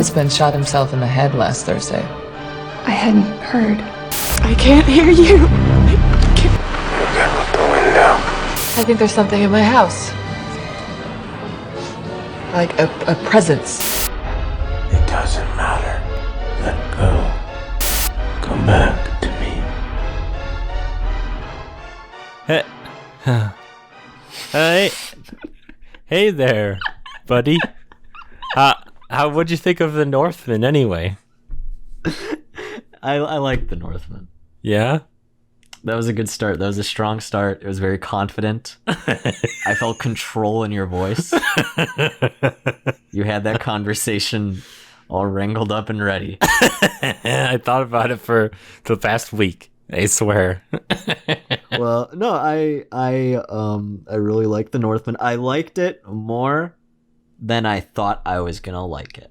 husband shot himself in the head last Thursday. I hadn't heard. I can't hear you. Look out the window. I think there's something in my house. Like a presence. It doesn't matter. Let go. Come back to me. Hey, hey there, buddy. What'd you think of the Northman anyway? I like the Northman. Yeah? That was a good start. That was a strong start. It was very confident. I felt control in your voice. You had that conversation all wrangled up and ready. I thought about it for the past week. I swear. Well, no, I really liked the Northman. I liked it more than I thought I was gonna like it.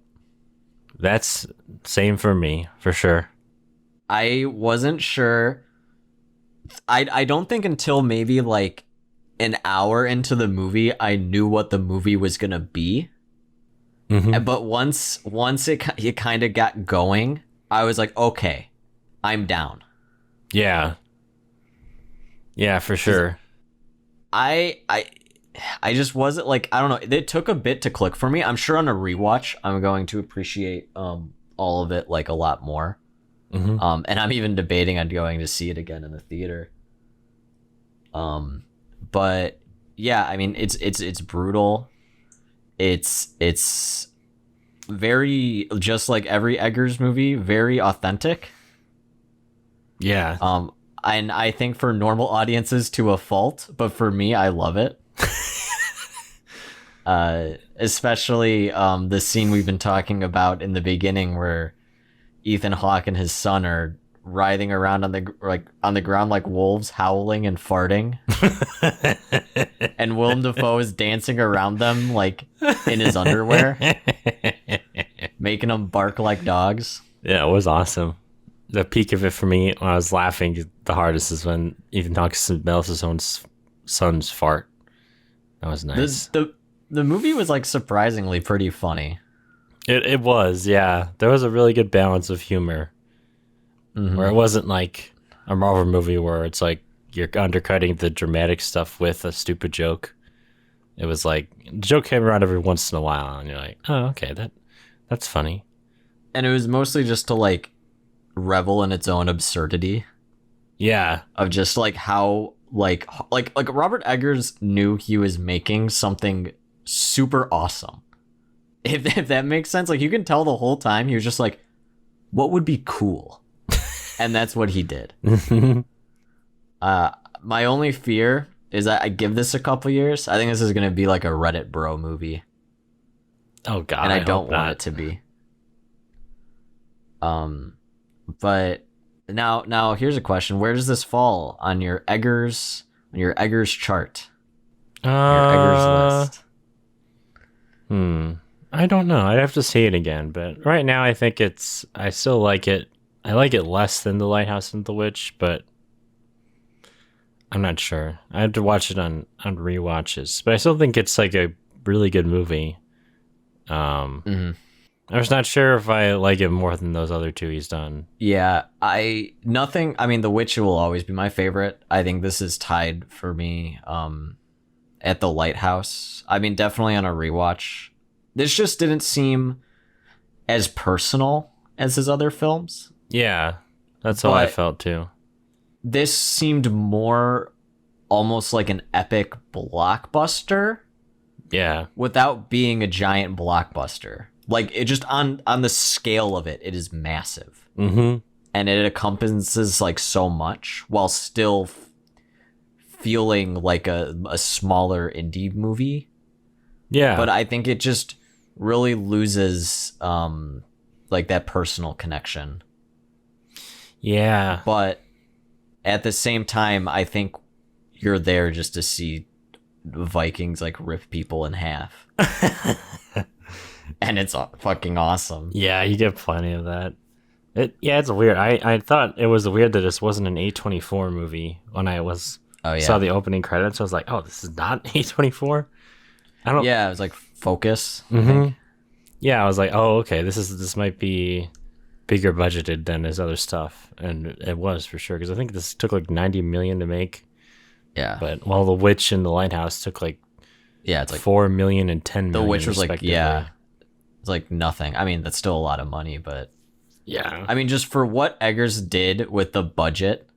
That's same for me, for sure. I wasn't sure. I don't think until maybe like an hour into the movie I knew what the movie was gonna be. Mm-hmm. But once it kind of got going, I was like, okay, I'm down. Yeah. Yeah, for sure. I just wasn't like, I don't know. It took a bit to click for me. I'm sure on a rewatch, I'm going to appreciate all of it like a lot more. Mm-hmm. And I'm even debating on going to see it again in the theater. But yeah, I mean, it's brutal. It's very, just like every Eggers movie, very authentic. Yeah. And I think for normal audiences to a fault, but for me, I love it. Especially the scene we've been talking about in the beginning where Ethan Hawke and his son are writhing around on the ground like wolves, howling and farting. And Willem Dafoe is dancing around them like in his underwear, making them bark like dogs. Yeah, it was awesome. The peak of it for me, when I was laughing the hardest, is when Ethan Hawke smells his own son's fart. That was nice. The movie was like surprisingly pretty funny. It was, yeah. There was a really good balance of humor. Mm-hmm. Where it wasn't like a Marvel movie where it's like you're undercutting the dramatic stuff with a stupid joke. It was like the joke came around every once in a while and you're like, oh, okay, that's funny. And it was mostly just to like revel in its own absurdity. Yeah. Of just like how like Robert Eggers knew he was making something super awesome. If that makes sense, like you can tell the whole time he was just like, what would be cool? And that's what he did. My only fear is that I give this a couple years. I think this is going to be like a Reddit bro movie. Oh God. And I don't want it to be. But now here's a question. Where does this fall on your Eggers chart? Your Eggers list. I don't know. I'd have to see it again, but right now I think I still like it. I like it less than The Lighthouse and the Witch, but I'm not sure. I had to watch it on rewatches, but I still think it's like a really good movie. I was not sure if I like it more than those other two he's done. Yeah, I mean, The Witch will always be my favorite. I think this is tied for me at The Lighthouse. I mean, definitely on a rewatch. This just didn't seem as personal as his other films. Yeah, that's how I felt too. This seemed more almost like an epic blockbuster. Yeah. Without being a giant blockbuster. Like, it just on the scale of it, it is massive. Mm-hmm. And it encompasses like so much while still feeling like a smaller indie movie. Yeah. But I think it just really loses like that personal connection. Yeah. But at the same time, I think you're there just to see Vikings like rip people in half. And it's fucking awesome. Yeah, you get plenty of that. It's weird. I thought it was weird that this wasn't an A24 movie when I saw the opening credits. I was like, oh, this is not A24? Yeah, it was like Focus. Mm-hmm. yeah, I was like, oh, okay, this might be bigger budgeted than his other stuff, and it was for sure because I think this took like 90 million to make, Yeah. but while The Witch and The Lighthouse took like It's like 4 million and 10 The million. Witch was like, respectively. it's like nothing. I mean, that's still a lot of money, but Yeah. I mean, just for what Eggers did with the budget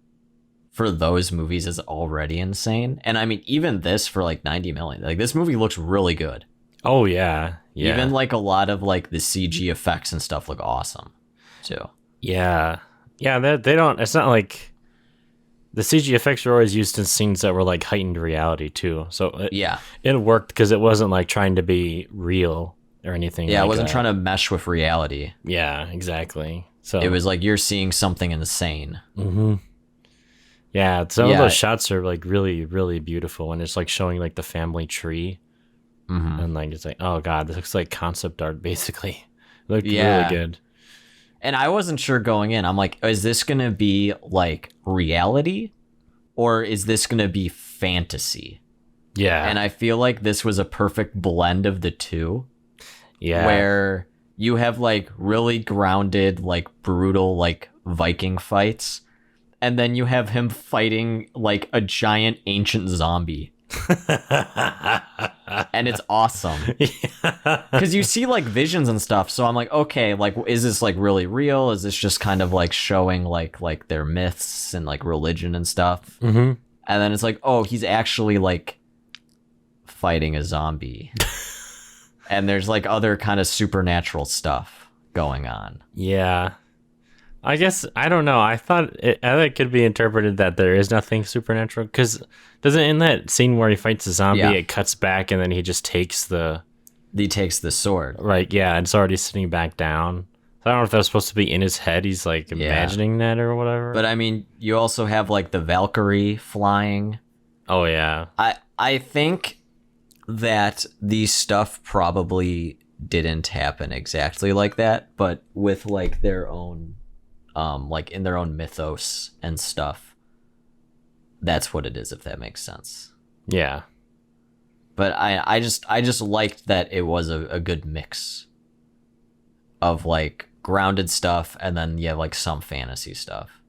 for those movies is already insane. And I mean, even this for like 90 million, like this movie looks really good. Oh yeah. Yeah. Even like a lot of like the CG effects and stuff look awesome too. Yeah. Yeah, they don't, it's not like the CG effects were always used in scenes that were like heightened reality too. So it worked because it wasn't like trying to be real or anything. Yeah, like it wasn't that. trying to mesh with reality. Yeah, exactly. So It was like you're seeing something insane. Mm-hmm. Yeah, some of those shots are like really, really beautiful, and it's like showing like the family tree, and like it's like, oh god, this looks like concept art basically. It looked really good. And I wasn't sure going in. I'm like, is this gonna be like reality, or is this gonna be fantasy? Yeah, And I feel like this was a perfect blend of the two. Yeah, Where you have like really grounded, like brutal, like Viking fights, and then you have him fighting like a giant ancient zombie. And it's awesome because you see like visions and stuff. So I'm like, okay, like, is this like really real? Is this just kind of like showing like their myths and like religion and stuff? Mm-hmm. And then it's like, oh, he's actually like fighting a zombie. And there's like other kind of supernatural stuff going on. Yeah. I guess, I don't know. I thought it could be interpreted that there is nothing supernatural because doesn't in that scene where he fights a zombie, it cuts back and then he just takes He takes the sword. right. Yeah. It's already sitting back down. So I don't know if that was supposed to be in his head. He's like imagining that or whatever. But I mean, you also have like the Valkyrie flying. Oh yeah. I think that the stuff probably didn't happen exactly like that, but with like their own like in their own mythos and stuff. That's what it is, if that makes sense. Yeah. But I just liked that it was a good mix of like grounded stuff and then you have like some fantasy stuff.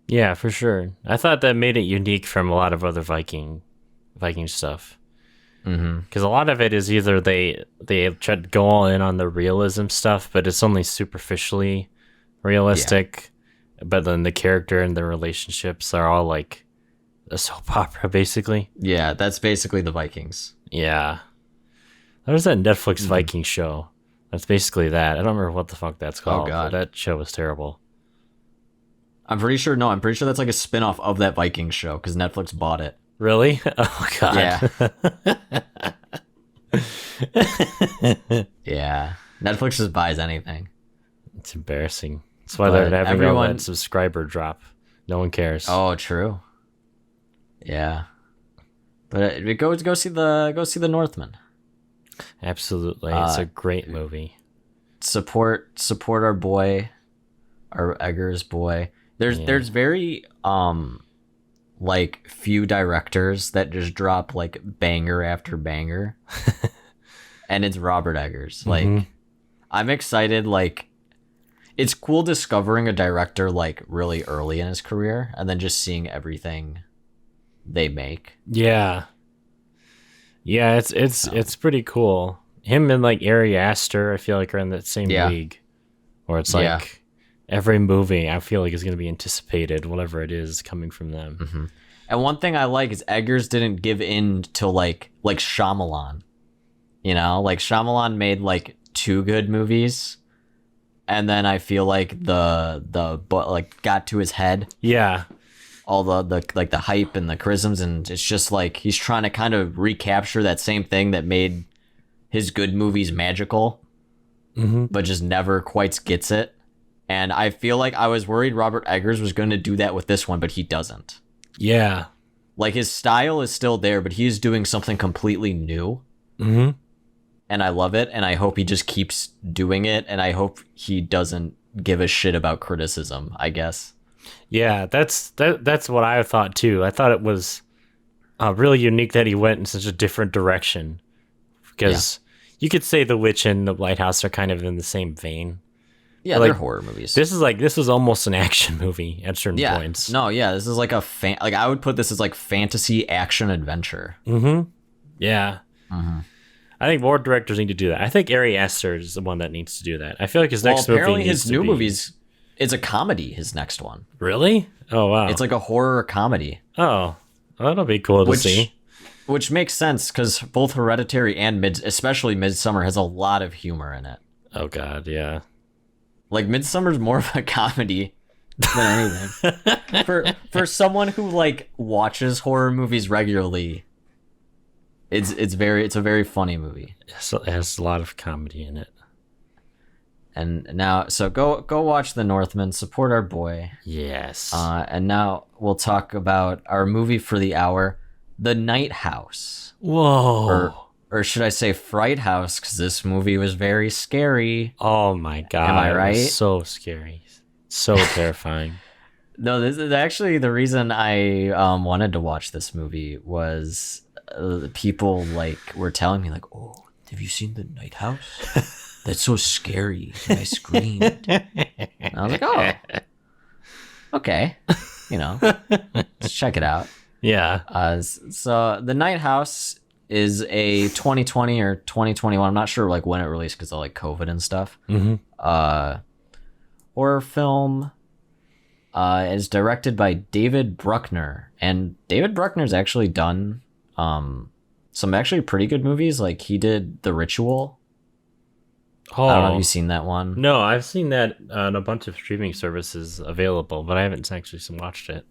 Yeah, for sure. I thought that made it unique from a lot of other Viking stuff. Because a lot of it is either they try to go all in on the realism stuff, but it's only superficially realistic. But then the character and the relationships are all like a soap opera, basically. Yeah, that's basically the Vikings. Yeah. There's that Netflix Viking show. That's basically that. I don't remember what the fuck that's called. God. But that show was terrible. I'm pretty sure that's like a spin-off of that Vikings show because Netflix bought it. Really? Oh, God. Yeah. Yeah. Netflix just buys anything. It's embarrassing. That's why they're having all that subscriber drop. No one cares. Oh, true. Yeah. But go see the Northman. Absolutely. It's a great movie. Support our boy, our Eggers boy. There's very like few directors that just drop like banger after banger. And it's Robert Eggers. Like I'm excited, like it's cool discovering a director like really early in his career and then just seeing everything they make. Yeah. Yeah, it's pretty cool. Him and like Ari Aster, I feel like are in that same league. Where it's like every movie I feel like is gonna be anticipated, whatever it is coming from them. And one thing I like is Eggers didn't give in to like Shyamalan. You know, like Shyamalan made like 2 good movies, and then I feel like the like got to his head. Yeah. All the like the hype and the charisms, and it's just like he's trying to kind of recapture that same thing that made his good movies magical, but just never quite gets it. And I feel like I was worried Robert Eggers was going to do that with this one, but he doesn't. Yeah. Like his style is still there, but he's doing something completely new. And I love it, and I hope he just keeps doing it, and I hope he doesn't give a shit about criticism, I guess. Yeah, that's what I thought too. I thought it was really unique that he went in such a different direction because You could say The Witch and The Lighthouse are kind of in the same vein. Yeah, Like, they're horror movies. This was almost an action movie at certain yeah. points. No, yeah, this is like like I would put this as like fantasy action adventure. Yeah. I think more directors need to do that. I think Ari Aster is the one that needs to do that. I feel like his next movie apparently needs his to new be... movies, it's a comedy, his next one. Really? Oh, wow. It's like a horror comedy. Oh, well, that'll be cool to see. Which makes sense because both Hereditary and especially Midsummer has a lot of humor in it. Oh, God, yeah. Like Midsummer's more of a comedy than anything. For someone who like watches horror movies regularly, it's a very funny movie. So it has a lot of comedy in it. And now, so go watch The Northman, support our boy. Yes. And now we'll talk about our movie for the hour, The Night House. Whoa. Or should I say Fright House, because this movie was very scary. Oh my God. Am I it right? was so scary. So terrifying. No, this is actually the reason I wanted to watch this movie was people like were telling me like, oh, have you seen The Night House? That's so scary. And I screamed. And I was like, oh, okay. You know, let's check it out. Yeah. So The Night House is a 2020 or 2021. I'm not sure like when it released because of like COVID and stuff. Horror film. Is directed by David Bruckner, and David Bruckner's actually done some actually pretty good movies. Like he did The Ritual. Oh, I don't know if you've seen that one. No, I've seen that on a bunch of streaming services available, but I haven't actually watched it.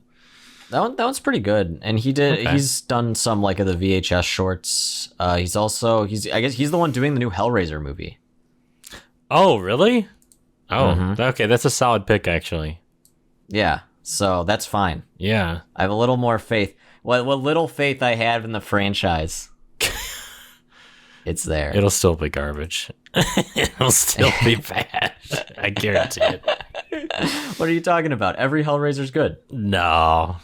That one's pretty good, and he's done some like of the VHS shorts. I guess he's the one doing the new Hellraiser movie. Oh, really? Oh, okay, that's a solid pick actually. Yeah, so that's fine. Yeah. I have a little more faith. What little faith I have in the franchise, it's there. It'll still be garbage. It'll still be bad. I guarantee it. What are you talking about? Every Hellraiser's good. No.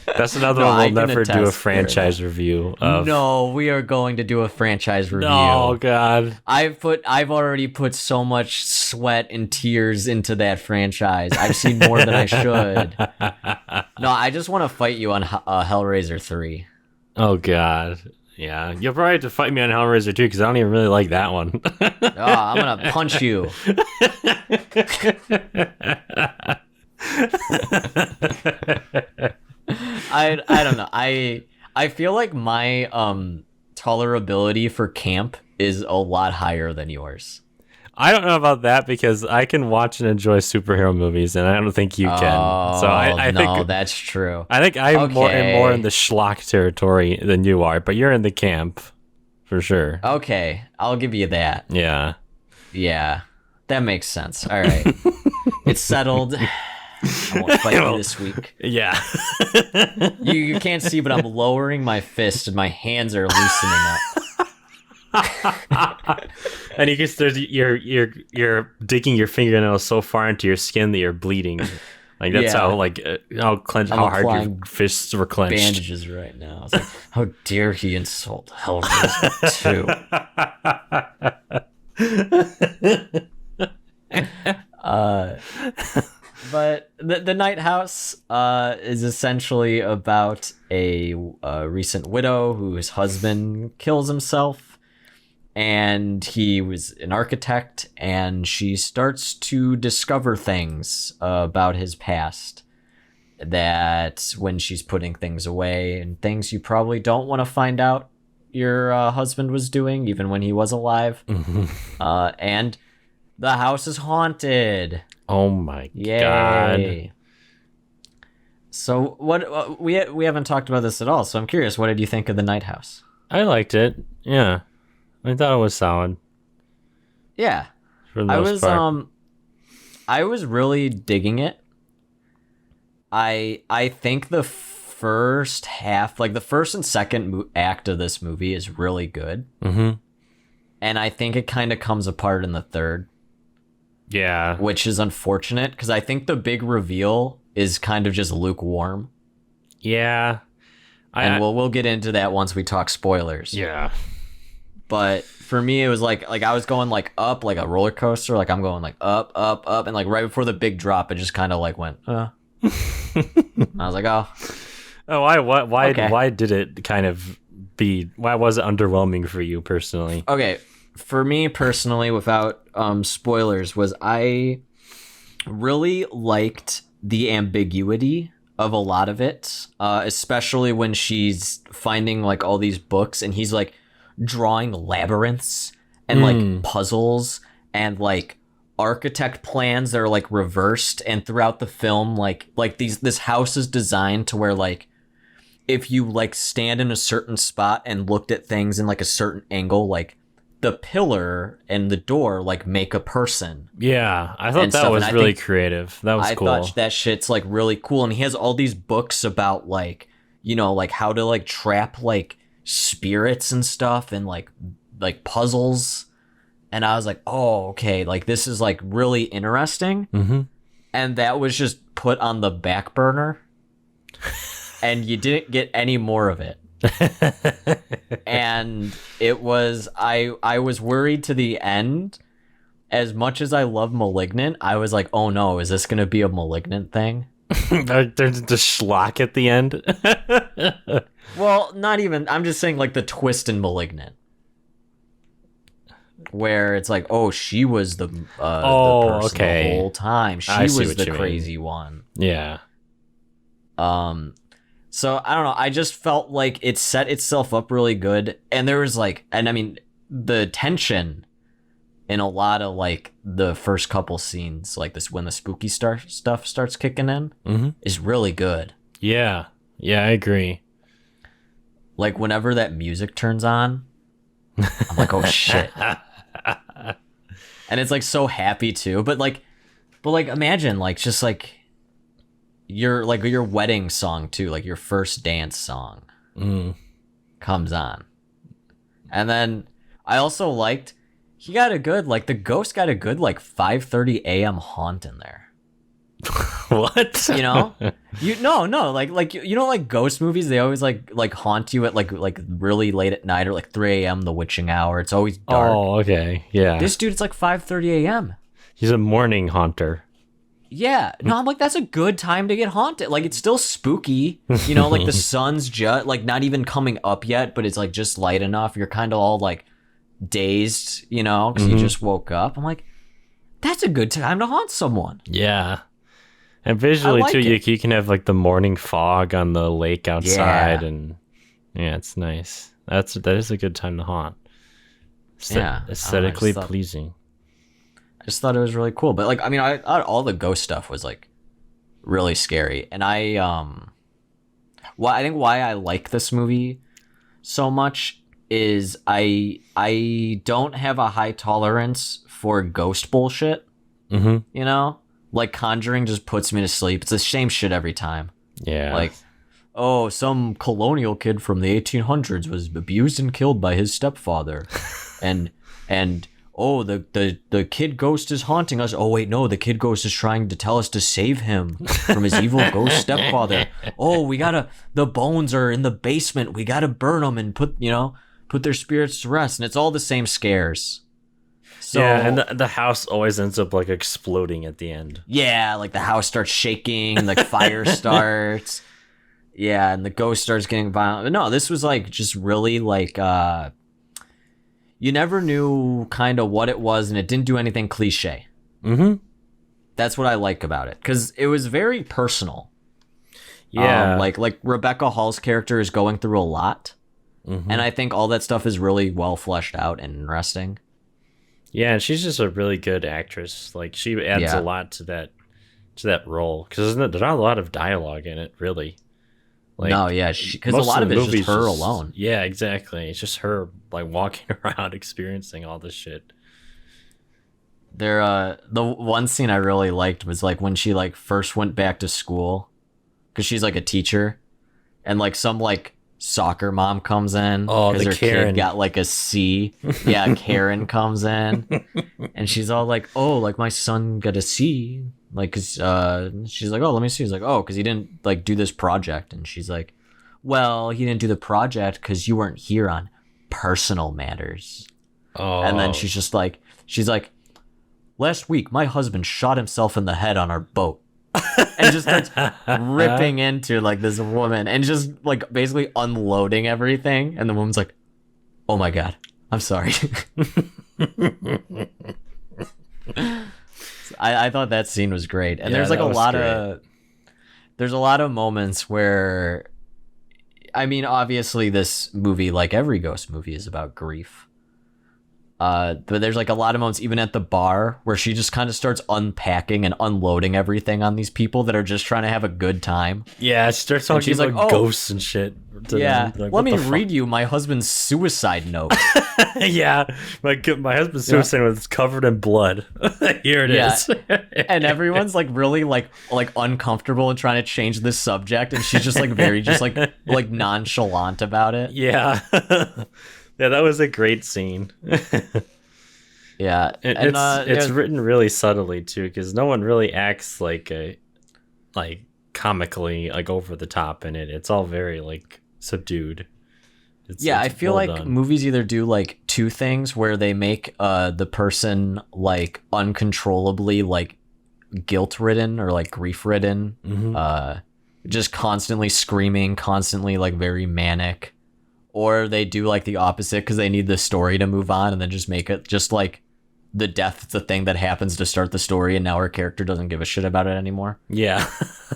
That's another one we'll never do a franchise review of. No, we are going to do a franchise review. Oh God. I've already put so much sweat and tears into that franchise. I've seen more than I should. No, I just want to fight you on Hellraiser 3. Oh God. Yeah, you'll probably have to fight me on Hellraiser 2 because I don't even really like that one. Oh, I'm gonna punch you. I don't know. I feel like my tolerability for camp is a lot higher than yours. I don't know about that because I can watch and enjoy superhero movies, and I don't think you can. So I no, think that's true. I think I'm more in the schlock territory than you are, but you're in the camp for sure. Okay, I'll give you that. Yeah. Yeah, that makes sense. All right, it's settled. I won't fight you this week. Yeah. You can't see, but I'm lowering my fist and my hands are loosening up. And you can start you're digging your fingernails so far into your skin that you're bleeding. Like that's how how hard your fists were clenched. Bandages right now. It's like, how dare he insult Hellraiser 2? But the Night House is essentially about a recent widow whose husband kills himself. And he was an architect, and she starts to discover things about his past that when she's putting things away and things you probably don't want to find out your husband was doing, even when he was alive. And the house is haunted. Oh my Yay. God. So what we haven't talked about this at all, so I'm curious, what did you think of the Night House? I liked it. Yeah. I thought it was solid. Yeah. For the most part. I was really digging it. I think the first half, like the first and second act of this movie is really good. Mm-hmm. And I think it kind of comes apart in the third. Yeah. Which is unfortunate because I think the big reveal is kind of just lukewarm. Yeah. And we'll get into that once we talk spoilers. Yeah. But for me, it was like I was going like up like a roller coaster. Like I'm going like up, up, up, and like right before the big drop, it just kind of like went. I was like, oh. Oh, why Okay. why did it kind of be? Why was it underwhelming for you personally? Okay, for me personally, without spoilers, was I really liked the ambiguity of a lot of it, especially when she's finding like all these books and he's like drawing labyrinths and like puzzles and like architect plans that are like reversed, and throughout the film like this house is designed to where like if you like stand in a certain spot and looked at things in like a certain angle, like the pillar and the door like make a person. Yeah, I thought And that stuff, was and I really think- creative. That was I cool. thought that shit's like really cool, and he has all these books about like, you know, like how to like trap like spirits and stuff and like puzzles. And I was like, oh, okay, like this is like really interesting. Mm-hmm. And that was just put on the back burner, and you didn't get any more of it. And it was I was worried to the end. As much as I love Malignant, I was like, oh no, is this gonna be a Malignant thing? There's the schlock at the end. Well, not even. I'm just saying like the twist in Malignant, where it's like, oh, she was the person okay. the whole time. She I see was what the you mean. crazy one. Yeah. So I don't know. I just felt like it set itself up really good, and there was like, and I mean, the tension in a lot of like the first couple scenes, like this when the spooky stuff starts kicking in, is really good. Yeah. Yeah, I agree. Like whenever that music turns on, I'm like, oh shit. And it's like so happy too. But like imagine like just like your wedding song too, like your first dance song comes on. And then I also liked he got a good like the ghost got a good like 5:30 a.m. haunt in there. What? You know? Like you know, like ghost movies, they always like haunt you at like really late at night or like 3 a.m. the witching hour. It's always dark. Oh, okay. Yeah. This dude, it's like 5:30 a.m. He's a morning haunter. Yeah, no, I'm like, that's a good time to get haunted. Like, it's still spooky, you know, like the sun's just like not even coming up yet, but it's like just light enough. You're kind of all like dazed, you know, because you just woke up. I'm like, that's a good time to haunt someone. Yeah. And visually like too, it. you can have like the morning fog on the lake outside, Yeah. and yeah, it's nice. That is a good time to haunt. Yeah, Aesthetically I just thought- pleasing. I just thought it was really cool. But like, I mean, I all the ghost stuff was like really scary, and I think why I like this movie so much is I don't have a high tolerance for ghost bullshit. Mm-hmm. You know, like Conjuring just puts me to sleep. It's the same shit every time. Yeah. Like, oh, some colonial kid from the 1800s was abused and killed by his stepfather, and oh, the kid ghost is haunting us. Oh wait, no, the kid ghost is trying to tell us to save him from his evil ghost stepfather. Oh, the bones are in the basement. We gotta burn them and put their spirits to rest. And it's all the same scares. So, yeah, and the house always ends up like exploding at the end. yeah, like the house starts shaking, like fire starts. Yeah, and the ghost starts getting violent. But no, this was like just really like you never knew kind of what it was, and it didn't do anything cliche. Mm-hmm. That's what I like about it, because it was very personal. Yeah. Like Rebecca Hall's character is going through a lot, and I think all that stuff is really well fleshed out and interesting. Yeah, and she's just a really good actress. Like she adds Yeah. a lot to that role, because there's not a lot of dialogue in it, really. Like, No, yeah, because a most lot of the it is movie's just her alone. Yeah, exactly. It's just her like walking around experiencing all this shit. The one scene I really liked was like when she like first went back to school, because she's like a teacher, and like some like soccer mom comes in Oh, because the her Karen. kid got like a C. Yeah, Karen comes in, and she's all like, "Oh, like my son got a C." Like, cause she's like, "Oh, let me see." He's like, "Oh, because he didn't like do this project," and she's like, "Well, he didn't do the project because you weren't here on personal matters. Oh. And then she's like, last week my husband shot himself in the head on our boat. And just starts ripping into like this woman and just like basically unloading everything. And the woman's like, oh my God, I'm sorry. I thought that scene was great. And there's like there's a lot of moments where, I mean, obviously this movie, like every ghost movie, is about grief. But there's like a lot of moments, even at the bar, where she just kind of starts unpacking and unloading everything on these people that are just trying to have a good time. Yeah, she starts talking about like, ghosts and shit. Yeah, like, let me read you my husband's suicide note. Yeah, my husband's suicide note is covered in blood. Here it is. And everyone's like really like uncomfortable and trying to change this subject, and she's just like very just like nonchalant about it. Yeah. Yeah, that was a great scene. Yeah, and it's written really subtly too, because no one really acts like comically like over the top in it. It's all very like subdued. I feel well like done. Movies either do like two things where they make the person like uncontrollably like guilt-ridden or like grief-ridden, just constantly screaming, constantly like very manic. Or they do like the opposite because they need the story to move on, and then just make it just like the death is the thing that happens to start the story, and now her character doesn't give a shit about it anymore. Yeah.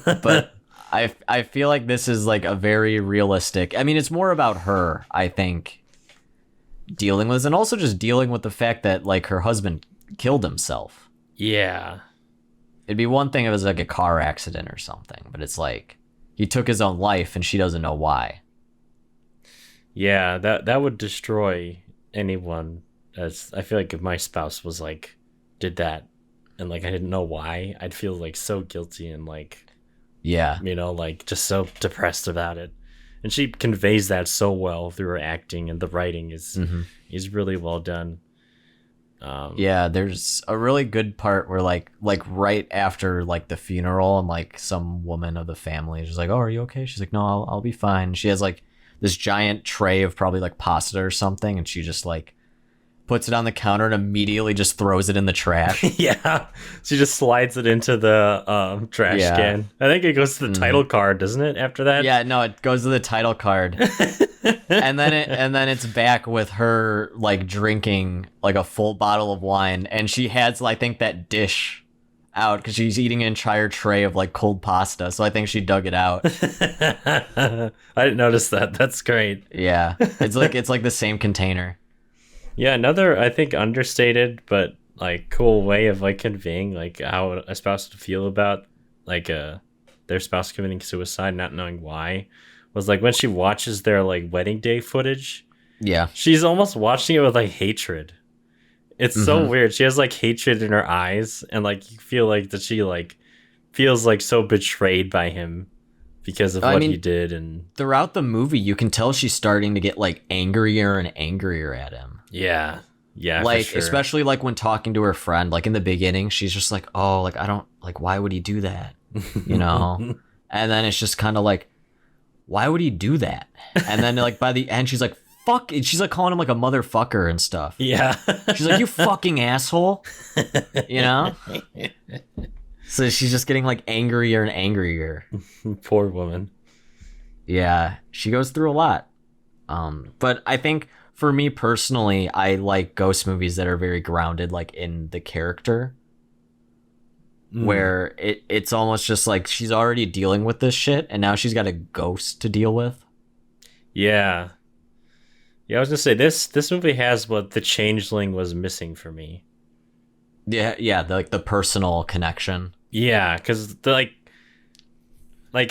But I feel like this is like a very realistic, I mean, it's more about her, I think, dealing with this, and also just dealing with the fact that like her husband killed himself. Yeah. It'd be one thing if it was like a car accident or something, but it's like he took his own life and she doesn't know why. Yeah, that would destroy anyone. As I feel like if my spouse was like did that and like I didn't know why, I'd feel like so guilty and like, yeah, you know, like just so depressed about it. And she conveys that so well through her acting, and the writing is really well done. Yeah, there's a really good part where like right after like the funeral, and like some woman of the family is just like, oh, are you okay? She's like, no, I'll be fine. She has like this giant tray of probably like pasta or something, and she just like puts it on the counter and immediately just throws it in the trash. Yeah, she just slides it into the trash can. I think it goes to the title card, doesn't it? After that, yeah, no, it goes to the title card, and then it's back with her like drinking like a full bottle of wine, and she has I think that dish out because she's eating an entire tray of like cold pasta, so I think she dug it out. I didn't notice that. That's great. Yeah, it's like the same container. Yeah, another I think understated but like cool way of like conveying like how a spouse would feel about like their spouse committing suicide, not knowing why, was like when she watches their like wedding day footage. Yeah, she's almost watching it with like hatred. It's so weird. She has like hatred in her eyes, and like you feel like that she like feels like so betrayed by him because of what he did. And throughout the movie, you can tell she's starting to get like angrier and angrier at him. Yeah, like for sure. Especially like when talking to her friend. Like in the beginning, she's just like, "Oh, like I don't like. Why would he do that?" You know. And then it's just kind of like, "Why would he do that?" And then like by the end, she's like, fuck, she's like calling him like a motherfucker and stuff. Yeah. She's like, you fucking asshole. You know? So she's just getting like angrier and angrier. Poor woman. Yeah. She goes through a lot. But I think for me personally, I like ghost movies that are very grounded like in the character. Where it's almost just like she's already dealing with this shit and now she's got a ghost to deal with. Yeah. Yeah, I was gonna say this movie has what The Changeling was missing for me. Yeah, the personal connection. Yeah, because like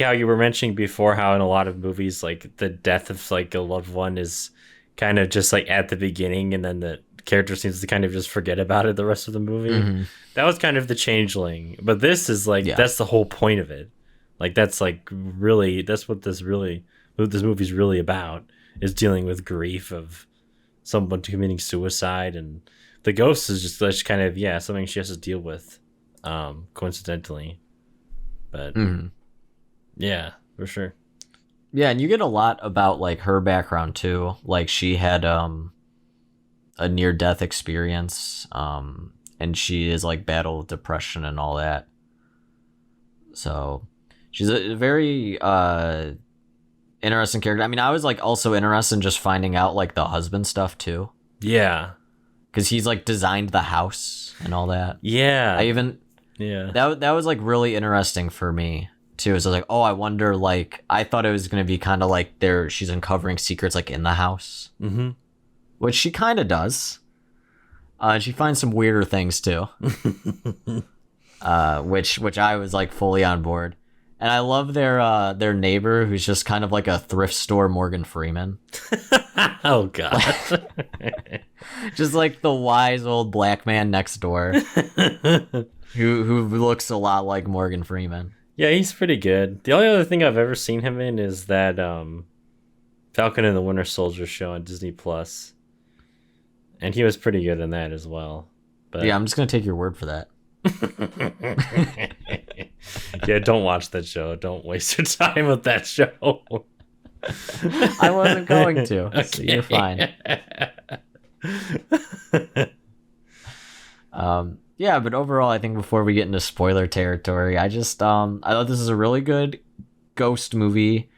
how you were mentioning before, how in a lot of movies like the death of like a loved one is kind of just like at the beginning, and then the character seems to kind of just forget about it the rest of the movie. That was kind of The Changeling, but this is like that's the whole point of it. Like that's like really what this movie's really about. Is dealing with grief of someone committing suicide, and the ghost is just kind of something she has to deal with, coincidentally. But yeah, for sure. Yeah, and you get a lot about like her background too. Like she had a near death experience, and she is like battled depression and all that. So she's a very interesting character. I mean, I was like also interested in just finding out like the husband stuff too, Yeah. because he's like designed the house and all that. Yeah. Yeah. That was like really interesting for me too. So like, oh, I wonder, like, I thought it was gonna be kind of like she's uncovering secrets like in the house, which she kind of does. She finds some weirder things too, which I was like fully on board. And I love their neighbor, who's just kind of like a thrift store Morgan Freeman. Oh god. Just like the wise old black man next door, who looks a lot like Morgan Freeman. Yeah, he's pretty good. The only other thing I've ever seen him in is that Falcon and the Winter Soldier show on Disney Plus, and he was pretty good in that as well. But Yeah, I'm just gonna take your word for that. yeah, don't watch that show. Don't waste your time with that show. I wasn't going to. So you're fine. Yeah, but overall, I think before we get into spoiler territory, I thought this is a really good ghost movie.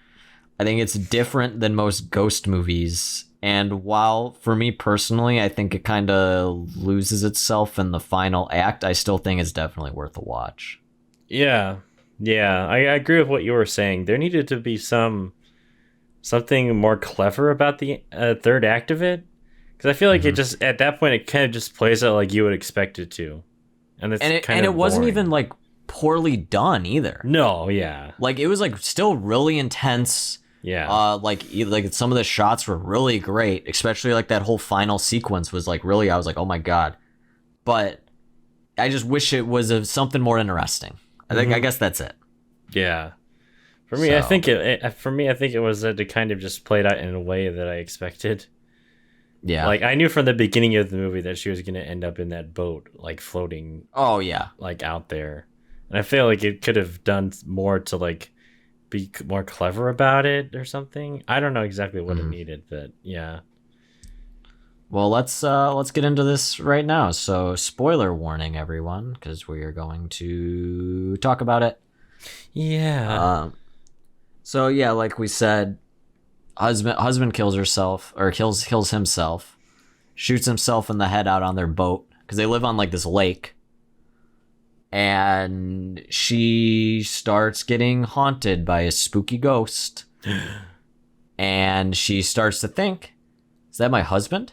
I think it's different than most ghost movies. And while, for me personally, I think it kind of loses itself in the final act, I still think it's definitely worth a watch. Yeah, I agree with what you were saying. There needed to be something more clever about the third act of it, because I feel like it just, at that point, it kind of just plays out like you would expect it to, and it wasn't even like poorly done either. No, yeah, Like it was like still really intense. yeah, Like some of the shots were really great, especially like that whole final sequence was like really, I was like, oh my god. But I just wish it was something more interesting. I guess that's it. yeah. For me, I think it was that it kind of just played out in a way that I expected. Yeah. Like I knew from the beginning of the movie that she was going to end up in that boat, like floating, Oh yeah. like out there, and I feel like it could have done more to like be more clever about it or something. I don't know exactly what it needed, but yeah. Well, let's get into this right now. So, spoiler warning, everyone, because we are going to talk about it. Yeah. So yeah, like we said, husband kills herself or kills himself, shoots himself in the head out on their boat because they live on like this lake, and she starts getting haunted by a spooky ghost, and she starts to think, "Is that my husband?"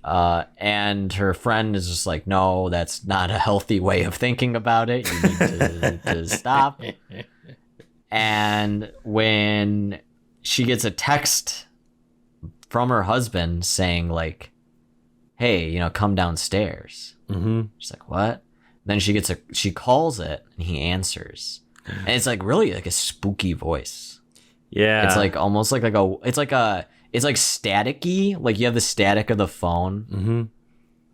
And her friend is just like, "No, that's not a healthy way of thinking about it. You need to stop." And when she gets a text from her husband saying like, "Hey, come downstairs." She's like, "What?" Then she calls it, and he answers, and it's like really like a spooky voice. Yeah. It's like almost like it's like staticky, like you have the static of the phone.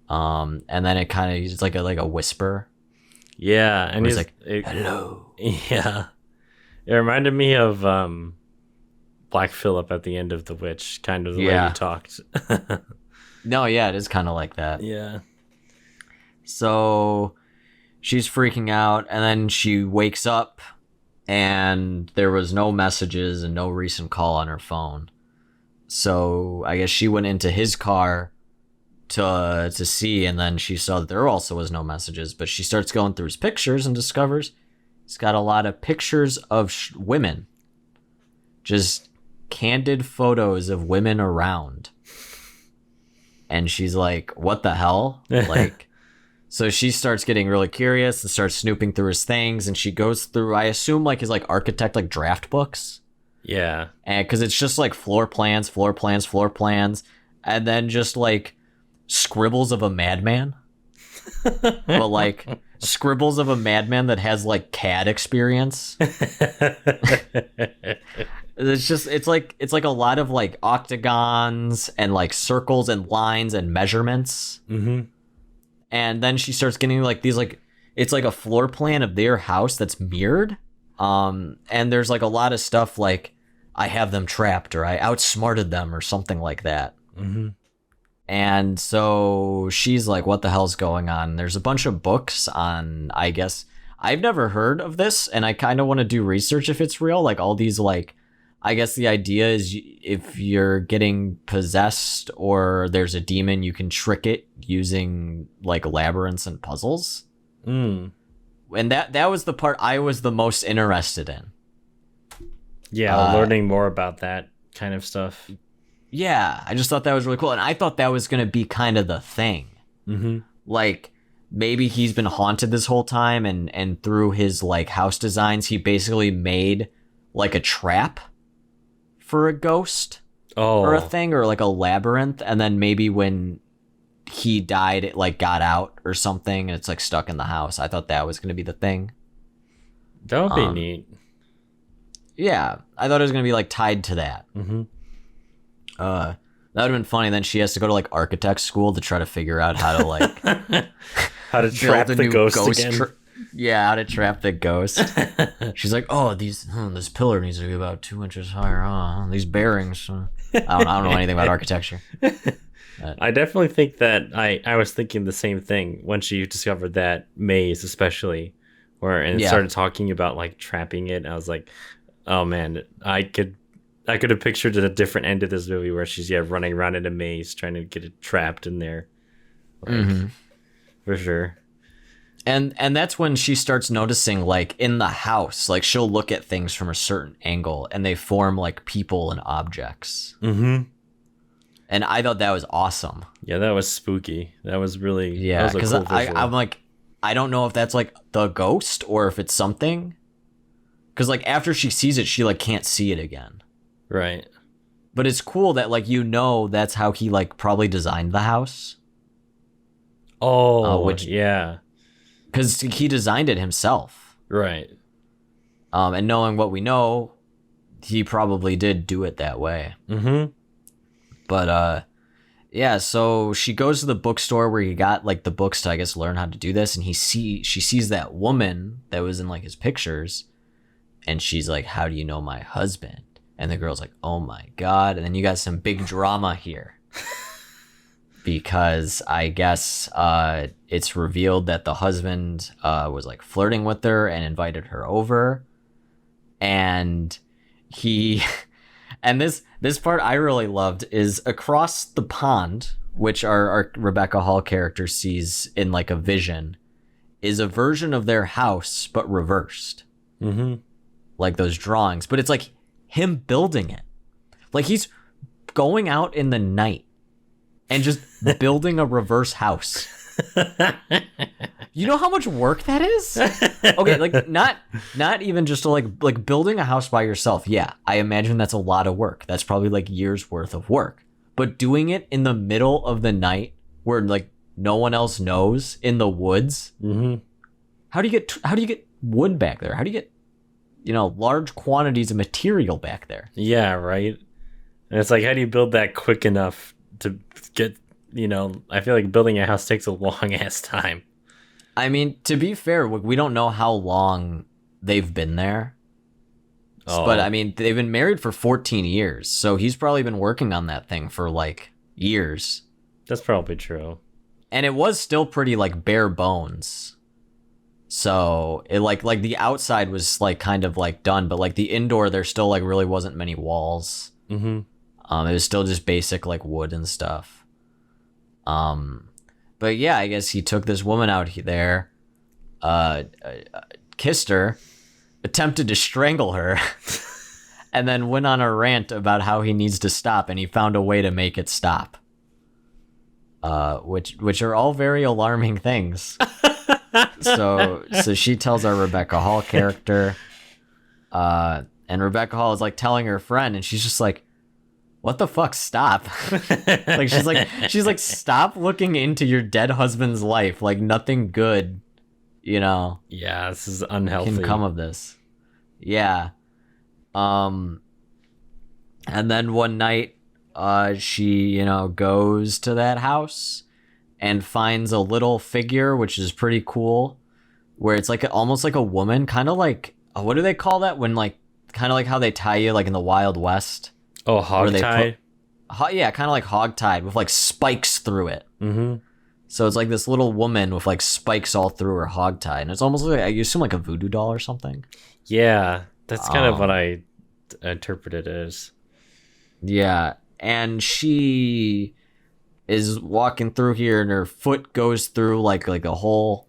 And then it kind of it's like a whisper. Yeah, and he's he's like, "Hello." Yeah. It reminded me of Black Phillip at the end of The Witch, kind of the way he talked. No, yeah, it is kind of like that. Yeah. So she's freaking out, and then she wakes up, and there was no messages and no recent call on her phone. So I guess she went into his car to see, and then she saw that there also was no messages. But she starts going through his pictures and discovers he's got a lot of pictures of women, just candid photos of women around. And she's like, "What the hell?" Like, so she starts getting really curious and starts snooping through his things, and she goes through, I assume, like his like architect like draft books. Yeah. And because it's just like floor plans, and then just like scribbles of a madman. But like scribbles of a madman that has like CAD experience. It's like a lot of like octagons and like circles and lines and measurements. And then she starts getting like these like, it's like a floor plan of their house that's mirrored. And there's like a lot of stuff like I have them trapped or I outsmarted them or something like that. Mm-hmm. And so she's like, what the hell's going on? There's a bunch of books on, I guess, I've never heard of this, and I kind of want to do research if it's real. Like all these, like, I guess the idea is if you're getting possessed or there's a demon, you can trick it using like labyrinths and puzzles. Mm. And that was the part I was the most interested in. Yeah, learning more about that kind of stuff. Yeah, I just thought that was really cool. And I thought that was going to be kind of the thing. Mm-hmm. Like, maybe he's been haunted this whole time, and through his, like, house designs, he basically made, like, a trap for a ghost or a thing, or, like, a labyrinth. And then maybe when he died, it, like, got out or something, and it's, like, stuck in the house. I thought that was going to be the thing. That would be neat. Yeah, I thought it was going to be, like, tied to that. Mm-hmm. That would have been funny. Then she has to go to like architect school to try to figure out how to like how to trap the ghost again. How to trap the ghost. She's like, oh, this pillar needs to be about 2 inches higher. These bearings. I don't know anything about architecture. I definitely think that I was thinking the same thing when she discovered that maze, especially and started talking about like trapping it. I was like, oh man, I could have pictured a different end of this movie where she's running around in a maze trying to get it trapped in there, like, for sure. And that's when she starts noticing, like, in the house, like she'll look at things from a certain angle and they form like people and objects. Mm-hmm. And I thought that was awesome. Yeah, that was spooky. That was really because cool I'm like, I don't know if that's like the ghost or if it's something. Because like after she sees it, she like can't see it again. Right. But it's cool that like that's how he like probably designed the house. Oh, yeah. Because he designed it himself. Right. And knowing what we know, he probably did do it that way. Mm-hmm. But yeah, so she goes to the bookstore where he got like the books to I guess learn how to do this, and she sees that woman that was in like his pictures, and she's like, how do you know my husband? And the girl's like, oh my God. And then you got some big drama here. Because I guess it's revealed that the husband was like flirting with her and invited her over. And and this part I really loved is across the pond, which our Rebecca Hall character sees in like a vision, is a version of their house, but reversed. Mm-hmm. Like those drawings. But it's like him building it. Like he's going out in the night and just building a reverse house. You know how much work that is? Okay, like not even just to like building a house by yourself. Yeah, I imagine that's a lot of work. That's probably like years worth of work. But doing it in the middle of the night where like no one else knows in the woods. Mm-hmm. How do you get wood back there? How do you get large quantities of material back there? Yeah, right. And it's like, how do you build that quick enough to get, I feel like building a house takes a long ass time. I mean, to be fair, we don't know how long they've been there. Oh. But I mean, they've been married for 14 years. So he's probably been working on that thing for like years. That's probably true. And it was still pretty like bare bones. So it like the outside was like kind of like done, but like the indoor, there still like really wasn't many walls. Mm-hmm. It was still just basic like wood and stuff. But yeah, I guess he took this woman out there, kissed her, attempted to strangle her, and then went on a rant about how he needs to stop, and he found a way to make it stop. Which are all very alarming things. So she tells our Rebecca Hall character, and Rebecca Hall is like telling her friend, and she's just like, what the fuck, stop. Like she's like stop looking into your dead husband's life, like nothing good yeah, this is unhealthy, can come of this. Yeah. And then one night she goes to that house and finds a little figure, which is pretty cool, where it's like almost like a woman, kind of like what do they call that when like kind of like how they tie you like in the Wild West? Oh, hogtie. Yeah, kind of like hogtied with like spikes through it. Mm-hmm. So it's like this little woman with like spikes all through her hogtie, and it's almost like you assume like a voodoo doll or something. Yeah, that's kind of what I interpreted it as. Yeah, and she is walking through here, and her foot goes through like a hole,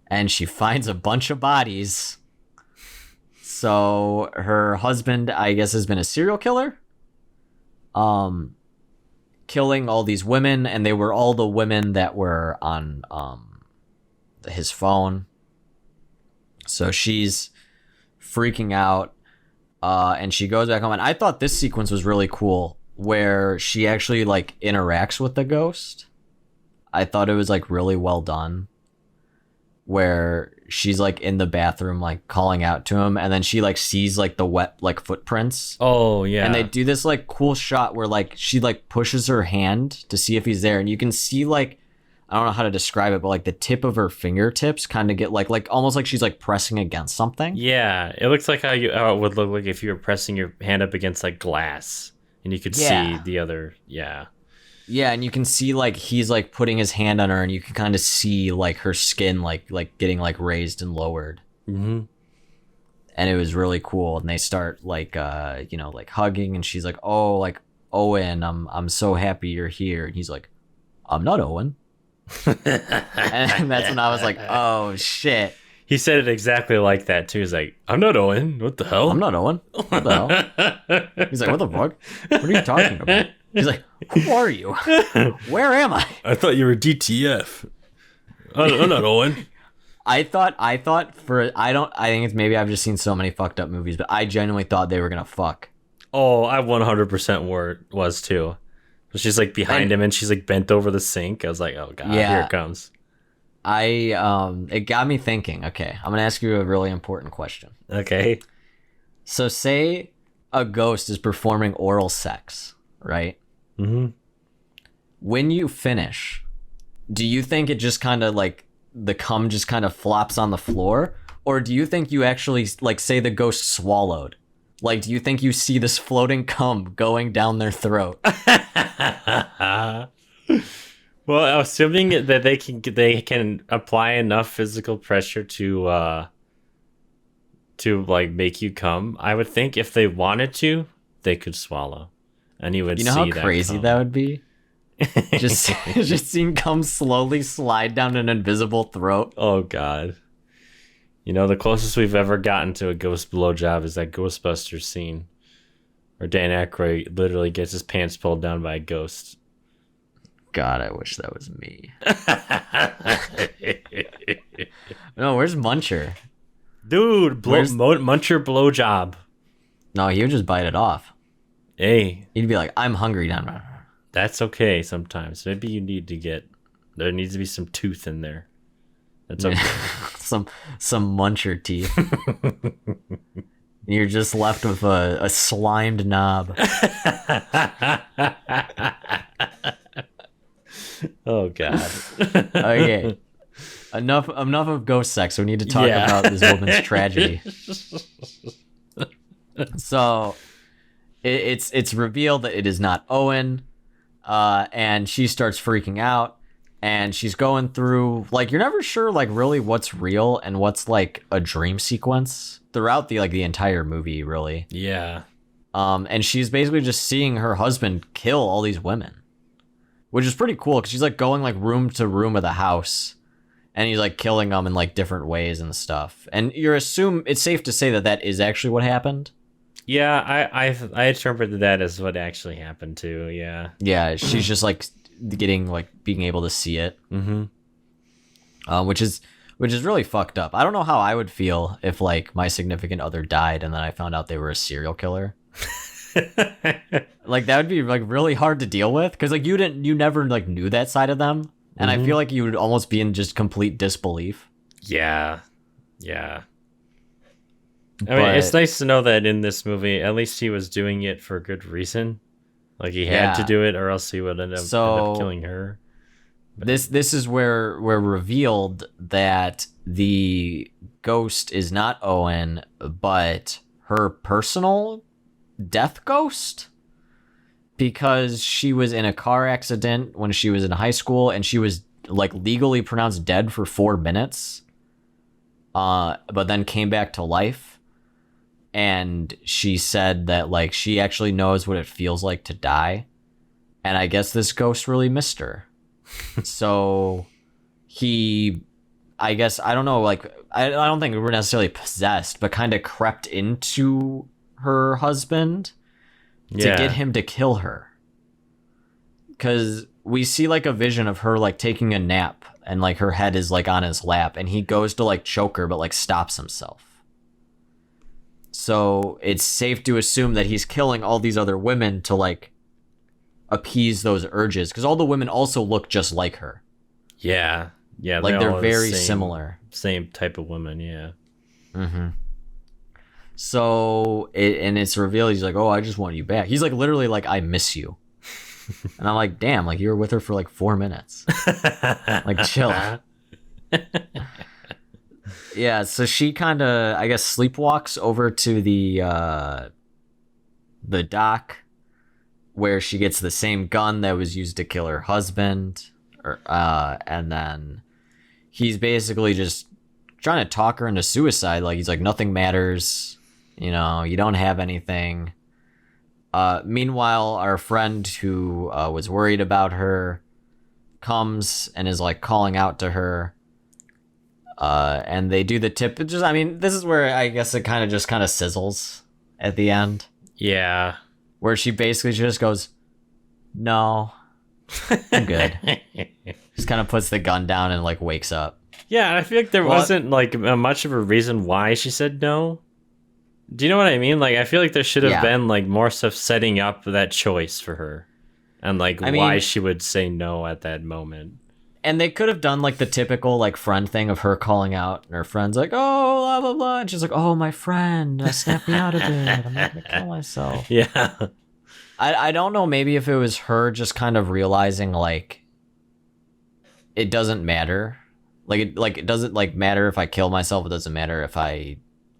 and she finds a bunch of bodies. So her husband, I guess, has been a serial killer. Killing all these women, and they were all the women that were on his phone. So she's freaking out, and she goes back home. And I thought this sequence was really cool, where she actually like interacts with the ghost. I thought it was like really well done, where she's like in the bathroom like calling out to him, and then she like sees like the wet like footprints. Oh yeah. And they do this like cool shot where like she like pushes her hand to see if he's there, and you can see like, I don't know how to describe it, but like the tip of her fingertips kind of get like almost like she's like pressing against something. Yeah, it looks like how it would look like if you were pressing your hand up against like glass and you could see the other. Yeah, and you can see like he's like putting his hand on her, and you can kind of see like her skin like getting like raised and lowered. Mm-hmm. And it was really cool. And they start like like hugging, and she's like, "Oh, like Owen, I'm so happy you're here." And he's like, "I'm not Owen." And that's when I was like, "Oh shit." He said it exactly like that too. He's like, "I'm not Owen. What the hell? I'm not Owen. What the hell?" He's like, "What the fuck? What are you talking about?" He's like, "Who are you? Where am I?" I thought you were DTF. I'm not Owen. I think it's maybe I've just seen so many fucked up movies, but I genuinely thought they were gonna fuck. Oh, I 100% was too. So she's like behind him, and she's like bent over the sink. I was like, oh god, here it comes. It got me thinking. Okay, I'm gonna ask you a really important question. Okay. So say a ghost is performing oral sex, right? Mm-hmm. When you finish, do you think it just kind of like the cum just kind of flops on the floor, or do you think you actually like say the ghost swallowed? Like, do you think you see this floating cum going down their throat? Well, assuming that they can apply enough physical pressure to like make you come, I would think if they wanted to, they could swallow, and you would. You know see how crazy that would be? just seeing cum slowly slide down an invisible throat. Oh god. You know, the closest we've ever gotten to a ghost blowjob is that Ghostbusters scene where Dan Aykroyd literally gets his pants pulled down by a ghost. God, I wish that was me. No, where's Muncher? Dude, Muncher blowjob. No, he would just bite it off. Hey. He'd be like, "I'm hungry now." That's okay sometimes. Maybe you need to there needs to be some tooth in there. That's okay. some Muncher teeth. You're just left with a slimed knob. Oh god. Okay. Enough of ghost sex. We need to talk about this woman's tragedy. So it's revealed that it is not Owen, and she starts freaking out, and she's going through like, you're never sure like really what's real and what's like a dream sequence throughout the entire movie, really. Yeah. And she's basically just seeing her husband kill all these women, which is pretty cool because she's like going like room to room of the house, and he's like killing them in like different ways and stuff. And it's safe to say that is actually what happened. Yeah, I interpreted that as what actually happened too. Yeah. Yeah, she's just like being able to see it. Mm-hmm. Which is really fucked up. I don't know how I would feel if like my significant other died and then I found out they were a serial killer. Like that would be like really hard to deal with because like you never like knew that side of them, and I feel like you would almost be in just complete disbelief. Yeah. I mean, it's nice to know that in this movie, at least he was doing it for a good reason. Like he had to do it, or else he would end up killing her. This is where we're revealed that the ghost is not Owen, but her personal death ghost, because she was in a car accident when she was in high school and she was like legally pronounced dead for 4 minutes, but then came back to life. And she said that like she actually knows what it feels like to die, and I guess this ghost really missed her. So I guess, I don't know, like I don't think we were necessarily possessed, but kind of crept into her husband to get him to kill her. Because we see like a vision of her like taking a nap and like her head is like on his lap and he goes to like choke her but like stops himself. So it's safe to assume that he's killing all these other women to like appease those urges, because all the women also look just like her. Yeah, like they're very similar, same type of woman. Yeah. Mm-hmm. So it's revealed he's like, oh, I just want you back. He's like literally like, I miss you. And I'm like, damn, like you were with her for like 4 minutes. Like chill. Yeah, so she kind of, I guess, sleepwalks over to the dock, where she gets the same gun that was used to kill her husband, and then he's basically just trying to talk her into suicide. Like he's like, nothing matters, you know, you don't have anything. Meanwhile, our friend who was worried about her comes and is like calling out to her. And they do the tip. It just, I mean, this is where I guess it kind of sizzles at the end. Yeah. Where she basically just goes, no, I'm good. Just kind of puts the gun down and like wakes up. Yeah, and I feel like there wasn't like much of a reason why she said no. Do you know what I mean? Like, I feel like there should have been like more stuff setting up that choice for her, and like why she would say no at that moment. And they could have done like the typical like friend thing of her calling out, and her friend's like, oh, blah blah blah, and she's like, oh, my friend, snap me out of it. I'm not gonna kill myself. Yeah. I don't know. Maybe if it was her just kind of realizing like it doesn't matter. Like it doesn't like matter if I kill myself. It doesn't matter if I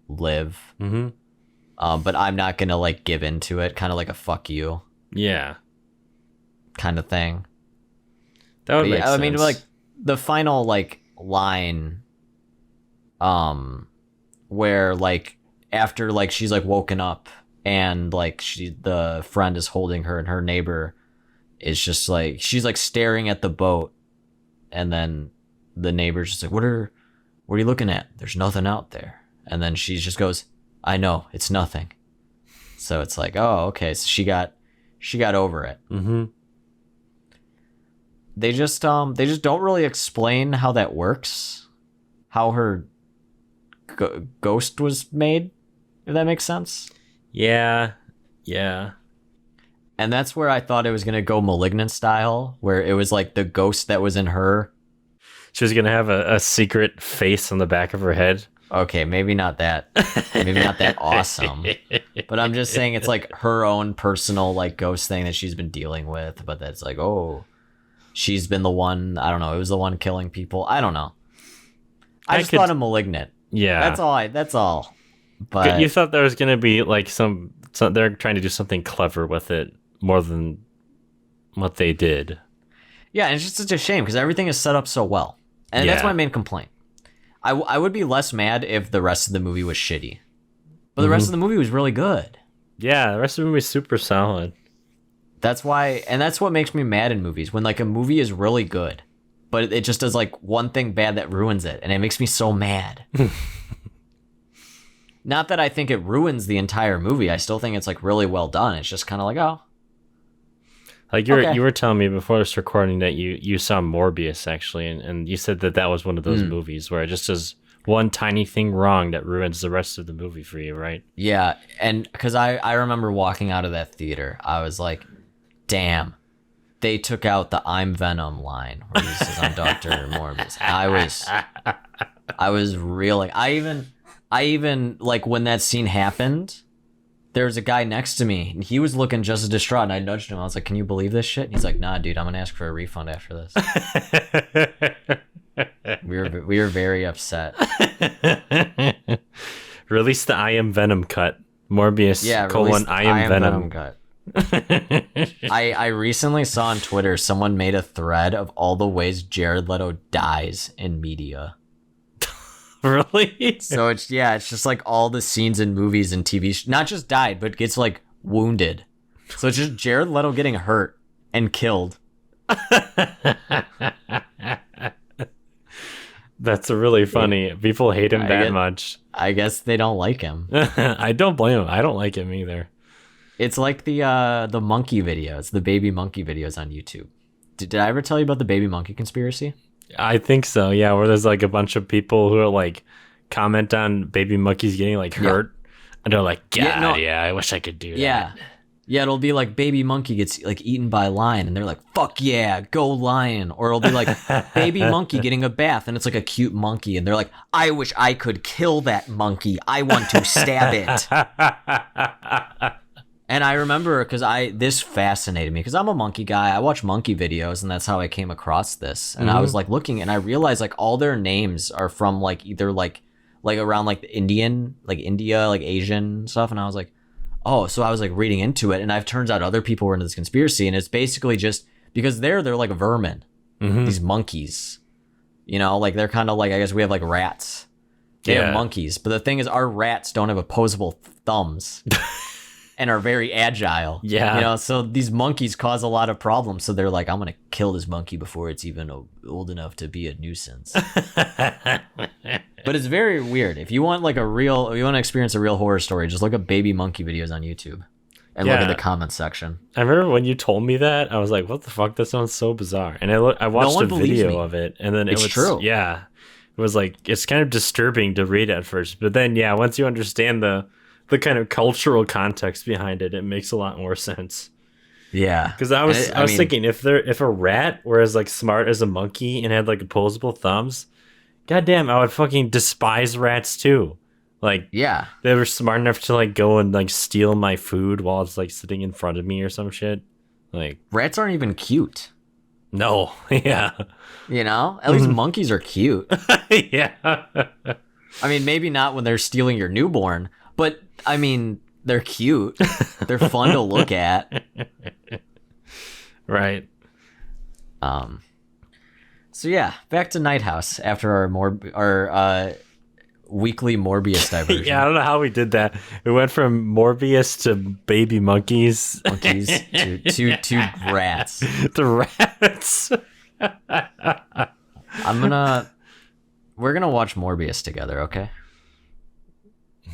live. Mm-hmm. But I'm not gonna like give into it. Kind of like a fuck you. Yeah. Kind of thing. That would make sense. I mean, like the final like line, where like after like she's like woken up and like the friend is holding her and her neighbor is just like, she's like staring at the boat, and then the neighbor's just like, what are you looking at? There's nothing out there. And then she just goes, I know, it's nothing. So it's like, oh, okay. So she got over it. Mm-hmm. They just don't really explain how that works, how her ghost was made, if that makes sense. Yeah. And that's where I thought it was gonna go Malignant style, where it was like the ghost that was in her. She was gonna have a secret face on the back of her head. Okay, maybe not that awesome. But I'm just saying it's like her own personal like ghost thing that she's been dealing with, but that's like, oh, she's been the one, I don't know, it was the one killing people. I don't know. I just thought of Malignant. Yeah. That's all. But you thought there was gonna be like some they're trying to do something clever with it more than what they did. Yeah, and it's just such a shame because everything is set up so well. And that's my main complaint. I would be less mad if the rest of the movie was shitty. But the rest of the movie was really good. Yeah, the rest of the movie is super solid. That's why, and that's what makes me mad in movies, when like a movie is really good, but it just does like one thing bad that ruins it, and it makes me so mad. Not that I think it ruins the entire movie. I still think it's like really well done. It's just kind of like, oh. Like you were telling me before this recording that you saw Morbius actually, and you said that was one of those movies where it just does one tiny thing wrong that ruins the rest of the movie for you, right? Yeah, and because I remember walking out of that theater, I was like, damn, they took out the I'm Venom line where he says I'm Dr. Morbius. I was reeling. I even like when that scene happened, there's a guy next to me, and he was looking just as distraught, and I nudged him. I was like, can you believe this shit? And he's like, nah, dude, I'm gonna ask for a refund after this. we were very upset. Release the I Am Venom cut. Morbius, I am Venom cut. I recently saw on Twitter someone made a thread of all the ways Jared Leto dies in media. Really? So it's just like all the scenes in movies and TV, not just died, but gets like wounded. So it's just Jared Leto getting hurt and killed. That's really funny. People hate him that much. I guess they don't like him. I don't blame him. I don't like him either. It's like the monkey videos, the baby monkey videos on YouTube. Did I ever tell you about the baby monkey conspiracy? I think so, yeah, where there's like a bunch of people who are like comment on baby monkeys getting like hurt, and they're like, I wish I could do that. Yeah, it'll be like baby monkey gets like eaten by a lion, and they're like, fuck yeah, go lion. Or it'll be like baby monkey getting a bath, and it's like a cute monkey, and they're like, I wish I could kill that monkey. I want to stab it. And I remember because this fascinated me because I'm a monkey guy. I watch monkey videos, and that's how I came across this. And I was like looking, and I realized like all their names are from like either like around like the Indian, like India, like Asian stuff. And I was like, oh, so I was like reading into it, and I've turns out other people were into this conspiracy, and it's basically just because they're like vermin, these monkeys, you know, like they're kind of like, I guess we have like rats, they have monkeys, but the thing is our rats don't have opposable thumbs. And are very agile. Yeah. You know, so these monkeys cause a lot of problems. So they're like, I'm going to kill this monkey before it's even old enough to be a nuisance. But it's very weird. If you want like if you want to experience a real horror story, just look up baby monkey videos on YouTube and look at the comment section. I remember when you told me that, I was like, what the fuck? That sounds so bizarre. And I watched a video of it, and then it was true. Yeah. It was like, it's kind of disturbing to read at first. But then, once you understand the kind of cultural context behind it, it makes a lot more sense. Yeah, because I was thinking if a rat were as like smart as a monkey and had like opposable thumbs, goddamn, I would fucking despise rats too. Like, they were smart enough to like go and like steal my food while it's like sitting in front of me or some shit. Like, rats aren't even cute. No, you know, at least monkeys are cute. I mean, maybe not when they're stealing your newborn. But, I mean, they're cute. They're fun to look at. Right. So, back to Night House after our weekly Morbius diversion. I don't know how we did that. We went from Morbius to baby monkeys. To rats. To rats. We're going to watch Morbius together, okay?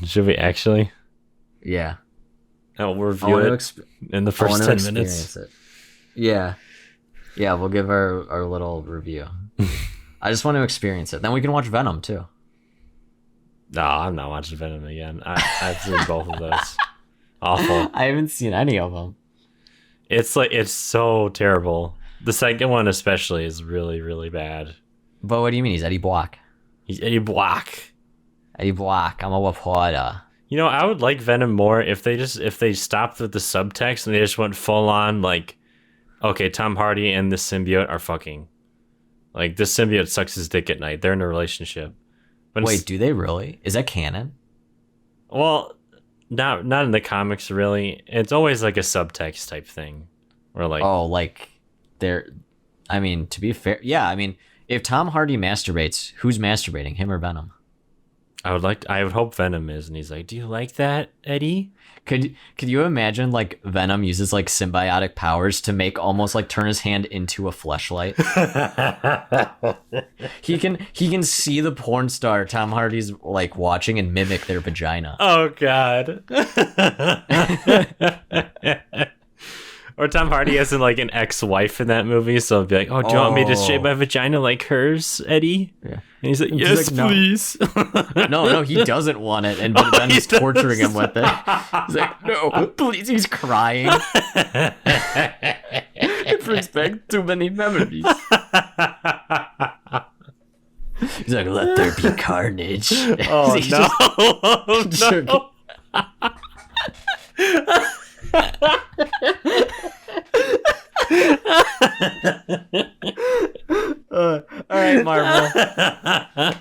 Should we actually? Yeah. I'll review it in the first 10 minutes. Yeah, we'll give our little review. I just want to experience it. Then we can watch Venom too. No, I'm not watching Venom again. I've seen both of those. Awful. I haven't seen any of them. It's so terrible. The second one especially is really, really bad. But what do you mean? He's Eddie Block. He's Eddie Block. Eddie Block, I'm a reporter. You know, I would like Venom more if they stopped with the subtext and they just went full on like, okay, Tom Hardy and this symbiote are fucking. Like, this symbiote sucks his dick at night. They're in a relationship. But wait, do they really? Is that canon? Well, not in the comics really. It's always like a subtext type thing. Or like, oh, like they're. I mean, to be fair, I mean, if Tom Hardy masturbates, who's masturbating, him or Venom? I would hope Venom is, and he's like, do you like that, Eddie? Could you imagine like Venom uses like symbiotic powers to make almost like turn his hand into a fleshlight? he can see the porn star Tom Hardy's like watching and mimic their vagina. Oh God. Or Tom Hardy has like an ex-wife in that movie, so I'll be like, oh, do you want me to shape my vagina like hers, Eddie? Yeah. And he's like, yes, like, no. Please. No, he doesn't want it, and then he's torturing him with it. He's like, no, please. He's crying. It brings back too many memories. He's like, let there be carnage. Oh, no. No.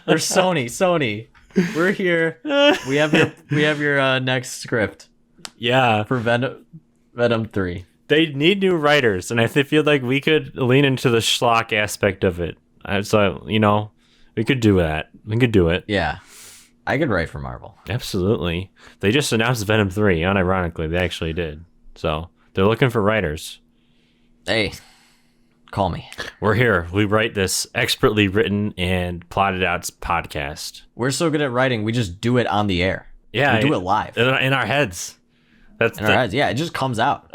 Or Sony. We're here. We have your next script Yeah. for Venom 3. They need new writers, and I feel like we could lean into the schlock aspect of it. So, we could do that. We could do it. Yeah. I could write for Marvel. Absolutely. They just announced Venom 3, unironically. They actually did. So, they're looking for writers. Hey, call me. We're here. We write this expertly written and plotted out podcast. We're so good at writing, we just do it on the air. Yeah. We do it live. In our heads. Yeah, it just comes out.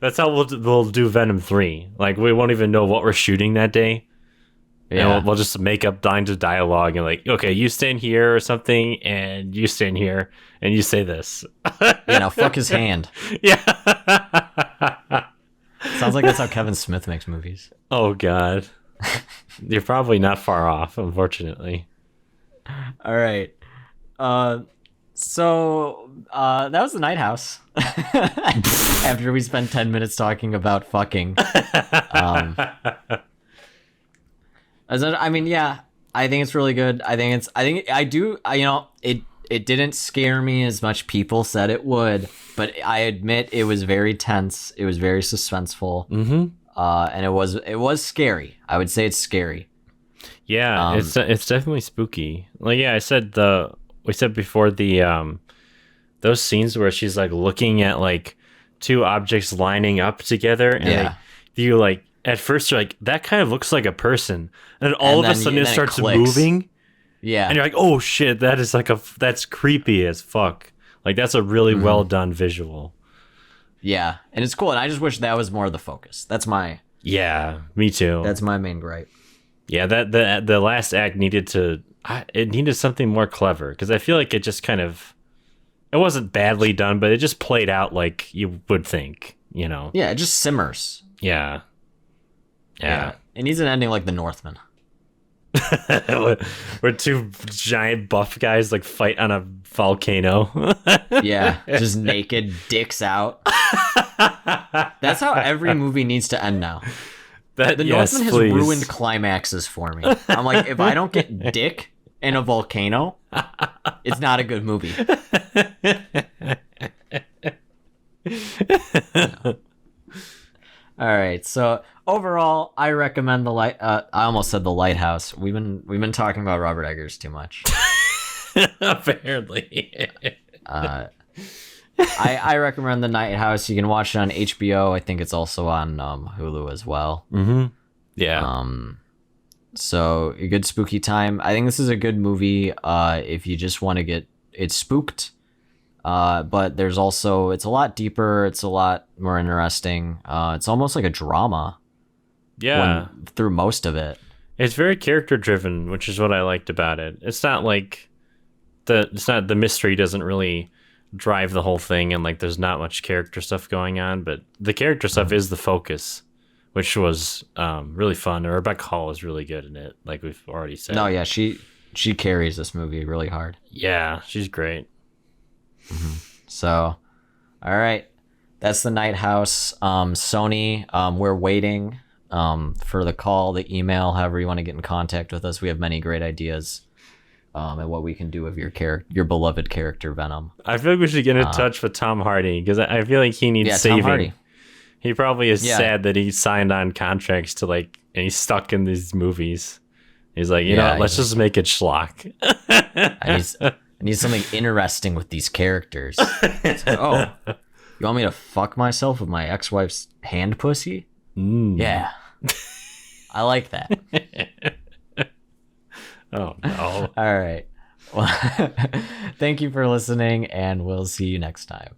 That's how we'll do Venom 3. Like, we won't even know what we're shooting that day. Yeah. And we'll just make up lines of dialogue and like, okay, you stand here or something, and you stand here, and you say this. Now fuck his hand. Yeah. Sounds like that's how Kevin Smith makes movies. Oh, God. You're probably not far off, unfortunately. All right. So that was the Night House. After we spent 10 minutes talking about fucking. I mean, yeah, I think it's really good. It didn't scare me as much people said it would, but I admit it was very tense. It was very suspenseful. Mm-hmm. And it was scary. I would say it's scary. Yeah, it's definitely spooky. Like, yeah, we said before those scenes where she's like looking at like two objects lining up together, and like, at first you're like, that kind of looks like a person, and then all of a sudden it starts moving. Yeah, and you're like, oh shit, that's creepy as fuck. Like, that's a really well done visual. Yeah, and it's cool, and I just wish that was more of the focus. Yeah, me too. That's my main gripe. Yeah, that the last act needed something more clever, because I feel like it just kind of, it wasn't badly done, but it just played out like you would think, Yeah, it just simmers. Yeah. It needs an ending like the Northman. Where two giant buff guys like fight on a volcano. Yeah, just naked, dicks out. That's how every movie needs to end now. The Northman has ruined climaxes for me. I'm like, if I don't get dick in a volcano, it's not a good movie. No. All right, so overall, I recommend I almost said The Lighthouse. We've been talking about Robert Eggers too much. Apparently. I recommend The Night House. You can watch it on HBO. I think it's also on Hulu as well. Mm-hmm. Yeah. So a good spooky time. I think this is a good movie if you just want to get it spooked. But there's also, it's a lot deeper. It's a lot more interesting. It's almost like a drama. Yeah. Through most of it. It's very character driven, which is what I liked about it. It's not like the mystery doesn't really drive the whole thing, and like there's not much character stuff going on, but the character stuff is the focus, which was really fun. And Rebecca Hall is really good in it, like we've already said. No, yeah, she carries this movie really hard. Yeah, she's great. Mm-hmm. So, all right, that's The Night House. Sony, we're waiting for the call, the email, however you want to get in contact with us. We have many great ideas and what we can do with your beloved character Venom. I feel like we should get in touch with Tom Hardy, because I feel like he needs saving. Tom Hardy. He probably is sad that he signed on contracts to and he's stuck in these movies. He's like, you know, let's just make it schlock. I need something interesting with these characters. It's like, oh, you want me to fuck myself with my ex-wife's hand pussy? Yeah. I like that. Oh, no. All right. Well, thank you for listening, and we'll see you next time.